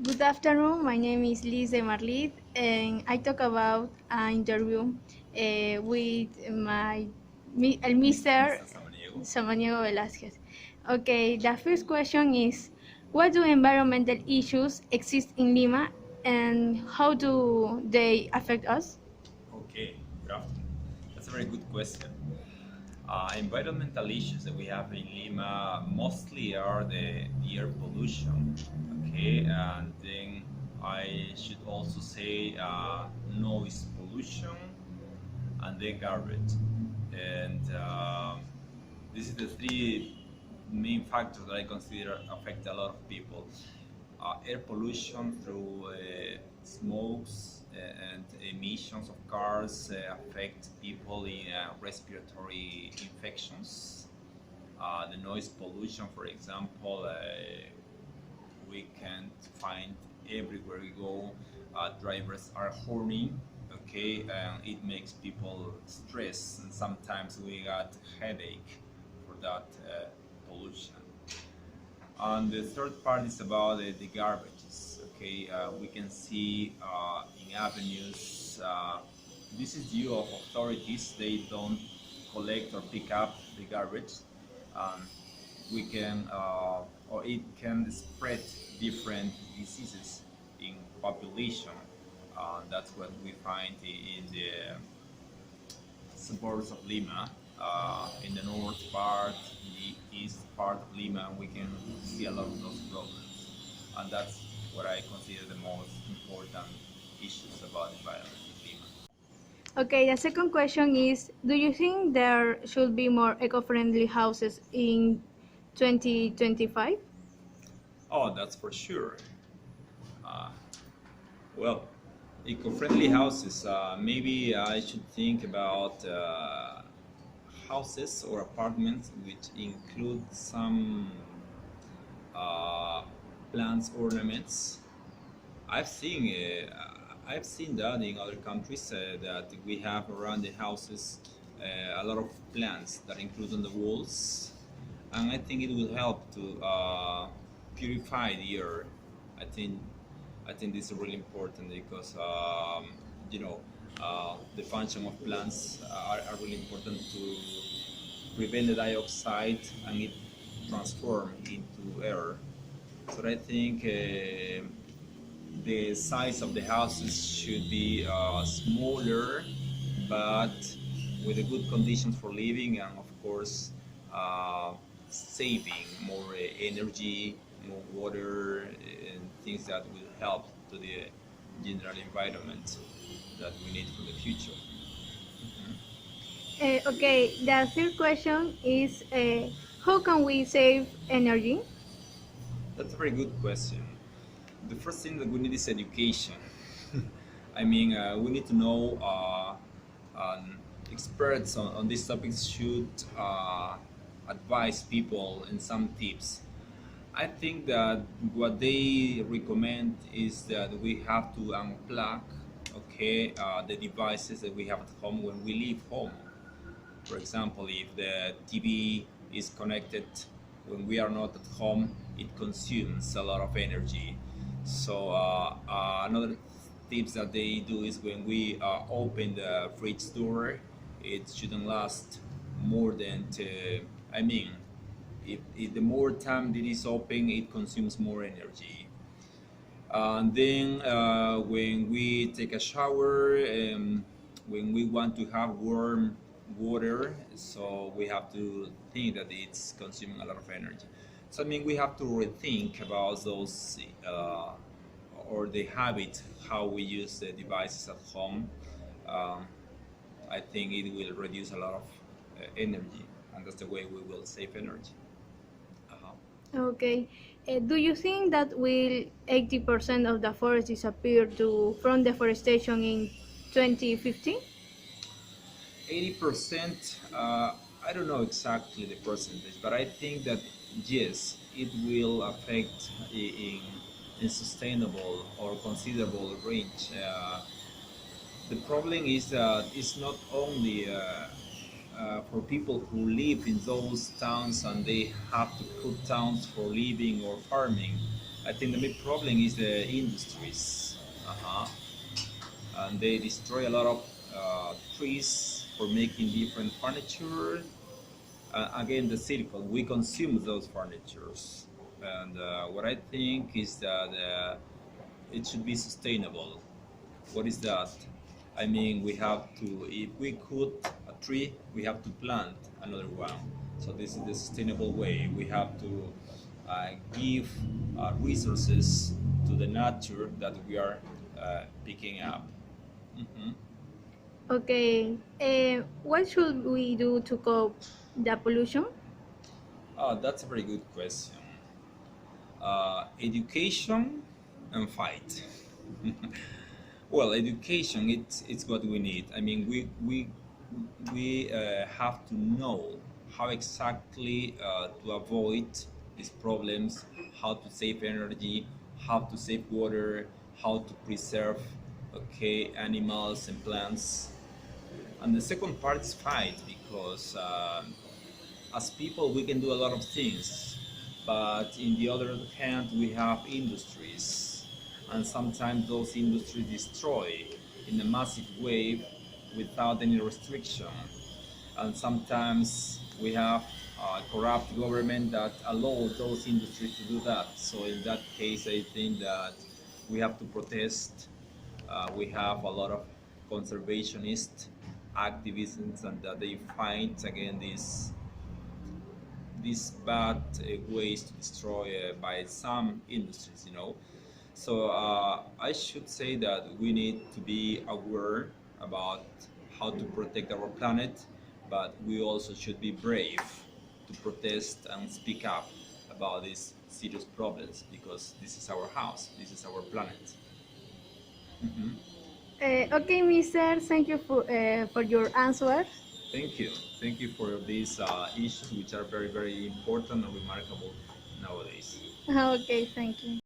Good afternoon. My name is Lise Marlit, and I talk about an interview with el Mr. Samaniego Velázquez. Okay, the first question is, what do environmental issues exist in Lima, and how do they affect us? Okay, good afternoon. That's a very good question. Environmental issues that we have in Lima mostly are the air pollution. Okay, and then I should also say noise pollution and then garbage. And this is the three main factors that I consider affect a lot of people. Air pollution through smokes and emissions of cars affect people in respiratory infections. The noise pollution, for example, we can find everywhere we go. Drivers are horny, okay, and it makes people stress, and sometimes we got headache for that pollution. And the third part is about the garbages. Okay, we can see in avenues. This is due of authorities. They don't collect or pick up the garbage. Um, we can or it can spread different diseases in population. That's what we find in the suburbs of Lima, in the north part, in the east part of Lima, we can see a lot of those problems. And that's what I consider the most important issues about the environment in Lima. Okay, the second question is, do you think there should be more eco-friendly houses in 2025? Oh, that's for sure. Uh, well, eco-friendly houses. Maybe I should think about houses or apartments which include some uh, plants ornaments. I've seen I've seen that in other countries that we have around the houses a lot of plants that include on the walls, and I think it will help to purify the air. I think this is really important because you know the function of plants are really important to prevent the dioxide and it transform into air. So I think the size of the houses should be smaller, but with a good conditions for living, and of course uh, saving more energy, more water, and things that will help to the general environment that we need for the future. Okay, the third question is, how can we save energy? That's a very good question. The first thing that we need is education. I mean, we need to know experts on these topics should advise people in some tips. I think that what they recommend is that we have to unplug, okay, the devices that we have at home when we leave home. For example, if the TV is connected when we are not at home, it consumes a lot of energy. So another tips that they do is when we open the fridge door, it shouldn't last more than I mean, if the more time it is open, it consumes more energy. And then when we take a shower, when we want to have warm water, so we have to think that it's consuming a lot of energy. So I mean, we have to rethink about those or the habit how we use the devices at home. Um, I think it will reduce a lot of energy, and that's the way we will save energy. Uh-huh. Okay, do you think that will 80% of the forest disappear to from deforestation in 2050? 80%, I don't know exactly the percentage, but I think that yes, it will affect in sustainable or considerable range. The problem is that it's not only for people who live in those towns and they have to put towns for living or farming. I think the main problem is the industries. Uh-huh. And they destroy a lot of trees for making different furniture. Again, the circle, we consume those furnitures. And what I think is that it should be sustainable. What is that? I mean, we have to, if we cut a tree, we have to plant another one. So this is the sustainable way. We have to give resources to the nature that we are picking up. Mhm. Okay, what should we do to cope the pollution? Oh, that's a very good question. Education and fight. Well, education it's what we need. I mean, we have to know how exactly to avoid these problems, how to save energy, how to save water, how to preserve okay animals and plants. And the second part is fight because as people we can do a lot of things, but in the other hand we have industries, and sometimes those industries destroy in a massive way without any restriction, and sometimes we have a corrupt government that allow those industries to do that. So in that case I think that we have to protest. We have a lot of conservationist activisms and that they fight against these bad ways to destroy by some industries, you know. So I should say that we need to be aware about how to protect our planet, but we also should be brave to protest and speak up about these serious problems because this is our house, this is our planet. Mhm. Okay, Mister, thank you for your answer. Thank you. Thank you for these issues, which are very, very important and remarkable nowadays. Okay, thank you.